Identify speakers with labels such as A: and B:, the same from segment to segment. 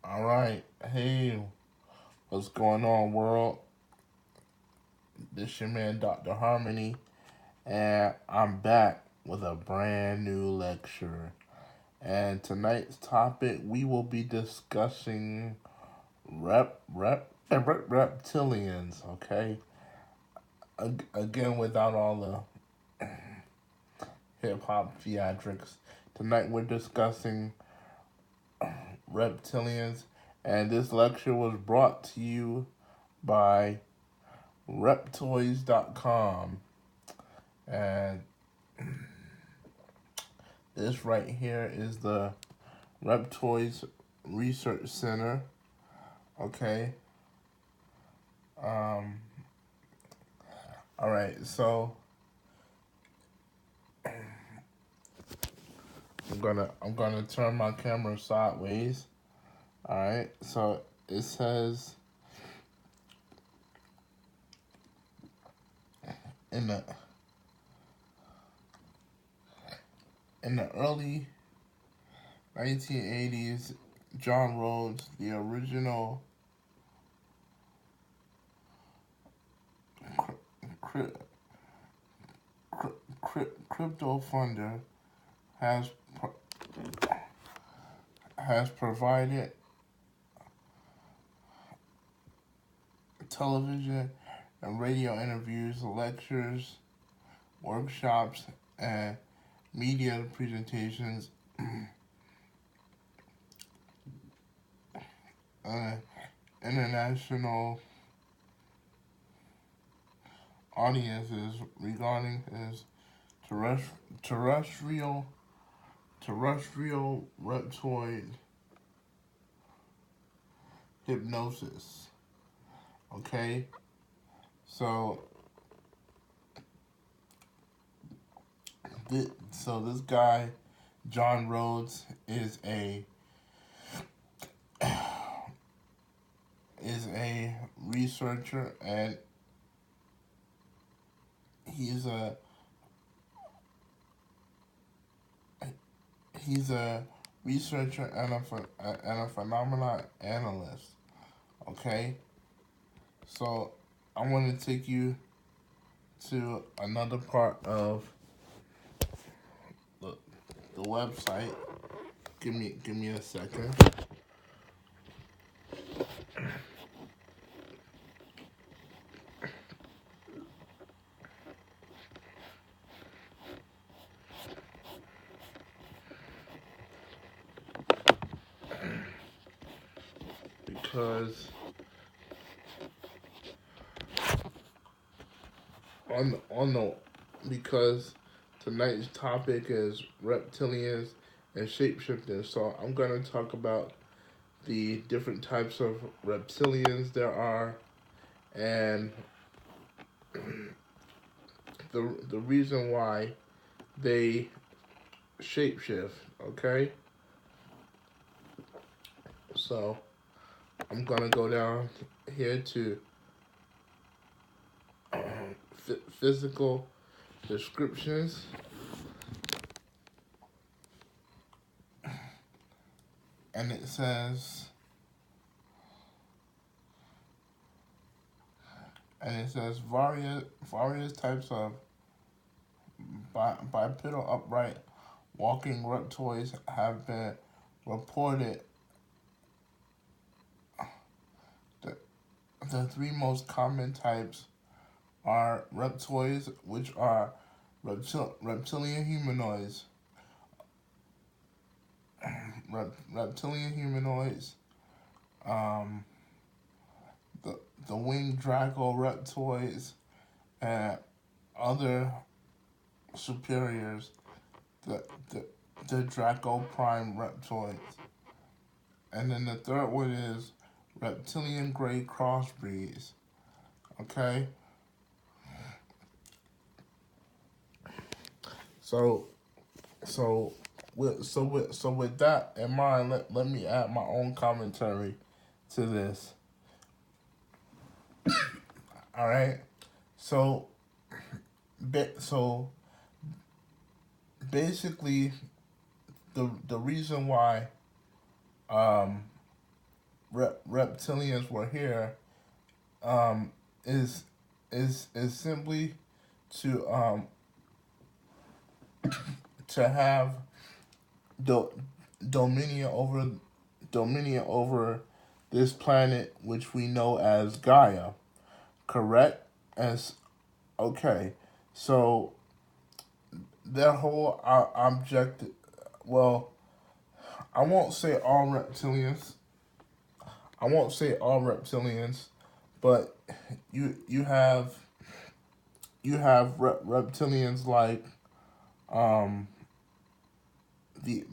A: All right. Hey, what's going on, world? This your man, Dr. Harmony, and I'm back with a brand new lecture. And tonight's topic, we will be discussing reptilians. Okay, again without all the hip hop theatrics. Tonight we're discussing reptilians, and this lecture was brought to you by Reptoys.com. And this right here is the Reptoys Research Center. Okay. Um, all right. So I'm gonna turn my camera sideways. All right. So it says in the early 1980s, John Rhodes, the original cri- crypto funder, has has provided television and radio interviews, lectures, workshops, and media presentations, uh, international audiences regarding his terrestrial terrestrial reptoid hypnosis. Okay, so this guy John Rhodes is a researcher, and he's a he's a researcher and a phenomena analyst. Okay, so I want to take you to another part of the, the website. Give me a second, because on the because tonight's topic is reptilians and shapeshifters. So I'm gonna talk about the different types of reptilians there are, and the reason why they shapeshift. Okay, so I'm gonna go down here to physical descriptions, and it says various types of bipedal upright walking reptoids have been reported. The, the three most common types are reptoids, which are reptilian humanoids, reptilian humanoids, um, the winged Draco reptoids, and other superiors, the, the, the Draco prime reptoids. And then the third one is reptilian gray crossbreeds. Okay, so with that in mind, let me add my own commentary to this. All right, so so basically the reason why um reptilians were here, um, is simply to to have do, dominion over dominion over this planet, which we know as Gaia. Correct? As okay, so their whole objective. Well, I won't say all reptilians. I won't say all reptilians, but you have reptilians like um the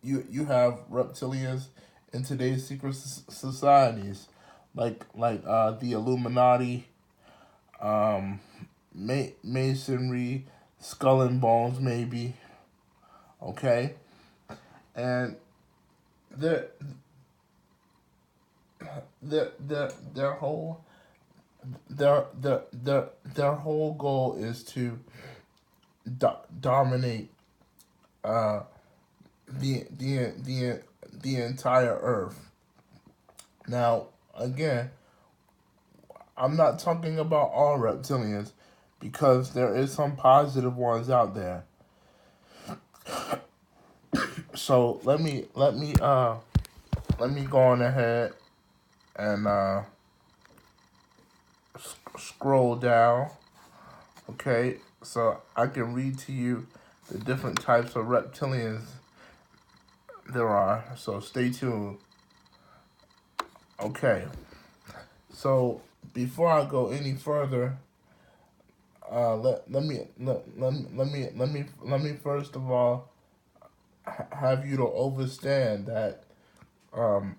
A: you have reptilians in today's secret societies, like the Illuminati, um, Masonry, Skull and Bones, maybe. Okay, and their their whole their whole goal is to dominate uh the the the the entire earth. Now, again, I'm not talking about all reptilians because there is some positive ones out there. So let me go on ahead and scroll down. Okay, so I can read to you the different types of reptilians there are. So stay tuned. Okay, so before I go any further, let me first of all have you to understand that um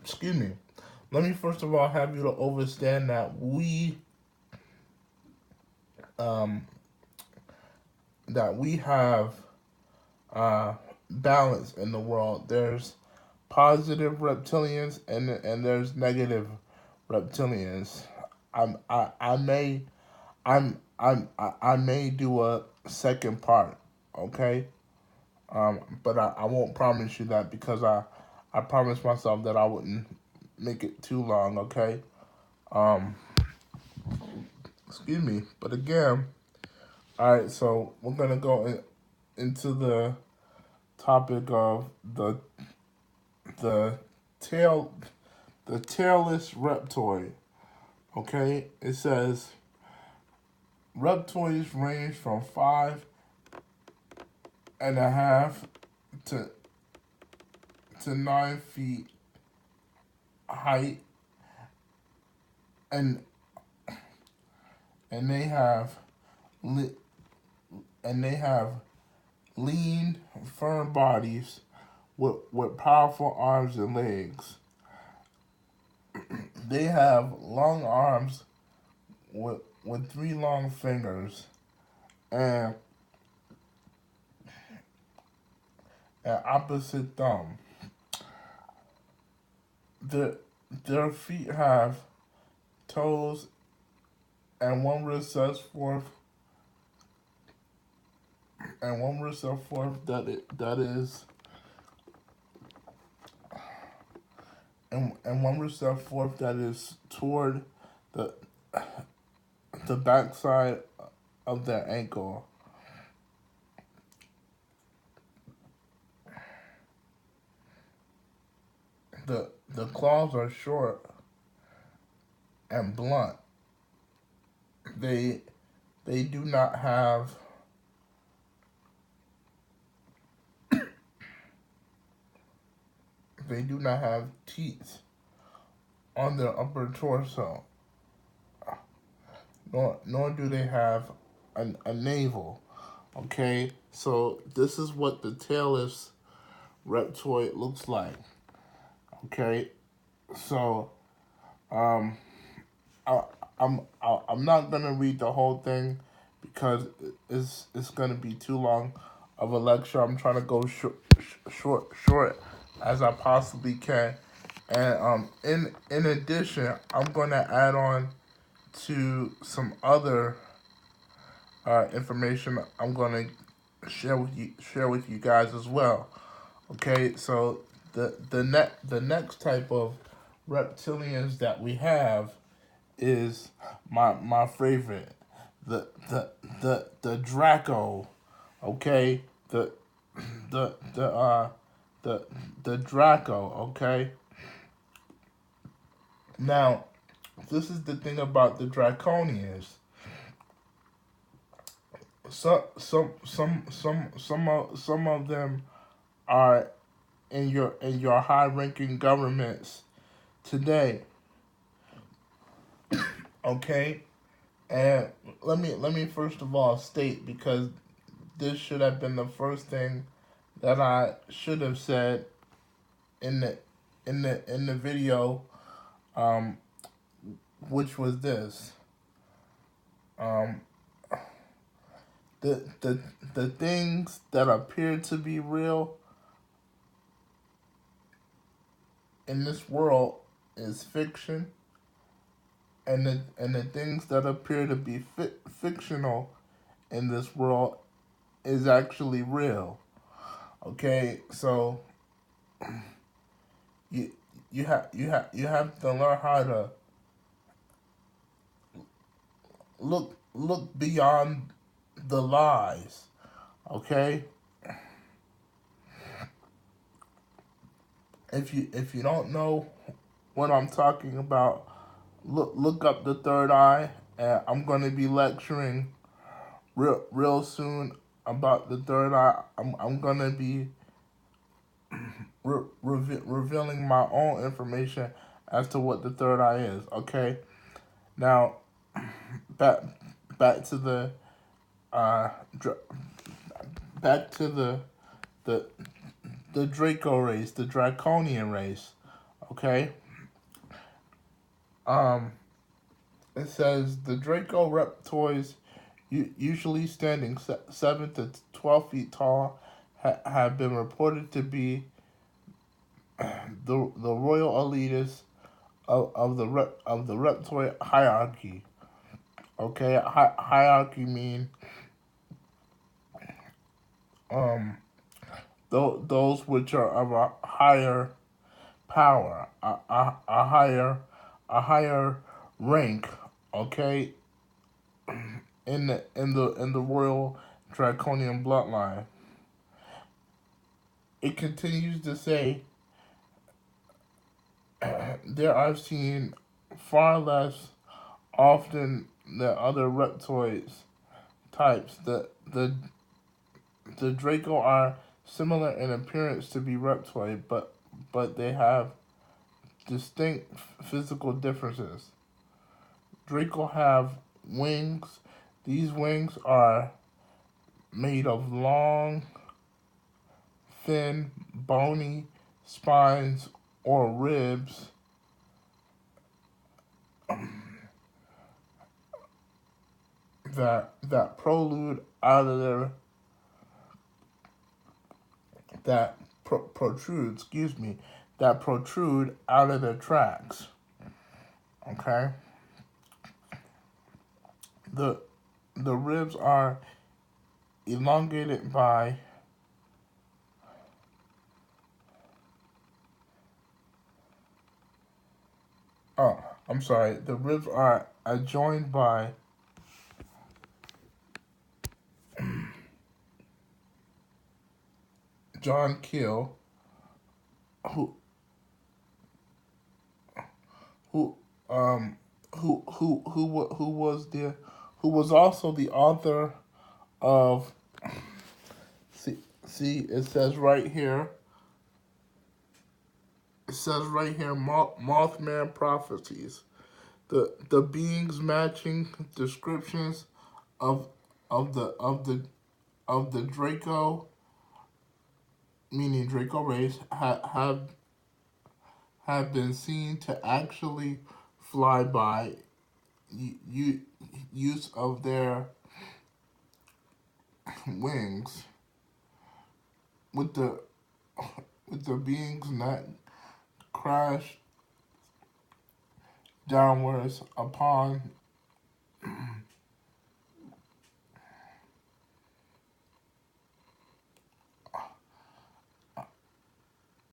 A: excuse me. Let me first of all have you to understand um that we have balance in the world. There's positive reptilians and there's negative reptilians. I may I may do a second part, okay? But I won't promise you that because I promised myself that I wouldn't make it too long, okay? Um, excuse me. But again, all right. So we're gonna go into the topic of the tail the tailless reptoid. Okay, it says reptoids range from 5.5 to 9 feet height, and and they have li- and they have lean, firm bodies with powerful arms and legs. They have long arms with three long fingers and an opposite thumb. The, their feet have toes and one wrist sets forth that is and one wrist set forth that is toward the backside of their ankle. The claws are short and blunt. They they do not have they do not have teeth on their upper torso, nor do they have a navel. Okay, so this is what the tailless reptoid looks like. Okay, so um, I, I'm not gonna read the whole thing because it's gonna be too long of a lecture. I'm trying to go short as I possibly can, and in addition, I'm gonna add on to some other information I'm gonna share with you guys as well. Okay, so the next type of reptilians that we have is my favorite, the Draco. Okay, the the the Draco. Okay, now this is the thing about the Draconians. Some of them are in your high ranking governments today. Okay, and let me first of all state, because this should have been the first thing that I should have said in the video, um, which was this. Um, the things that appear to be real in this world is fiction, and the things that appear to be fictional in this world is actually real. Okay, so you you have to learn how to look beyond the lies. Okay, if you don't know what I'm talking about, look up the third eye, and I'm gonna be lecturing real soon about the third eye. I'm gonna be revealing my own information as to what the third eye is. Okay, now back back to the uh back to the the Draco race, the Draconian race. Okay, um, it says the Draco Reptoids, usually standing 7 to 12 feet tall, have been reported to be the royal elitists of the reptoid hierarchy. Okay, hierarchy mean um those which are of a higher power, a higher rank. Okay, in the royal draconian bloodline. It continues to say there are seen far less often than other reptoids types. The Draco are similar in appearance to be reptoid, but they have distinct physical differences. Draco have wings. These wings are made of long, thin, bony spines or ribs that prolude out of their that protrude, excuse me, that protrude out of their tracks. Okay, the the ribs are elongated by oh, I'm sorry. The ribs are adjoined by John Keel, who who um who was the who was also the author of see it says right here, Mothman prophecies, the beings matching descriptions of of the of the of the Draco, meaning Draco race, have been seen to actually fly by use of their wings, with the beings not crash downwards upon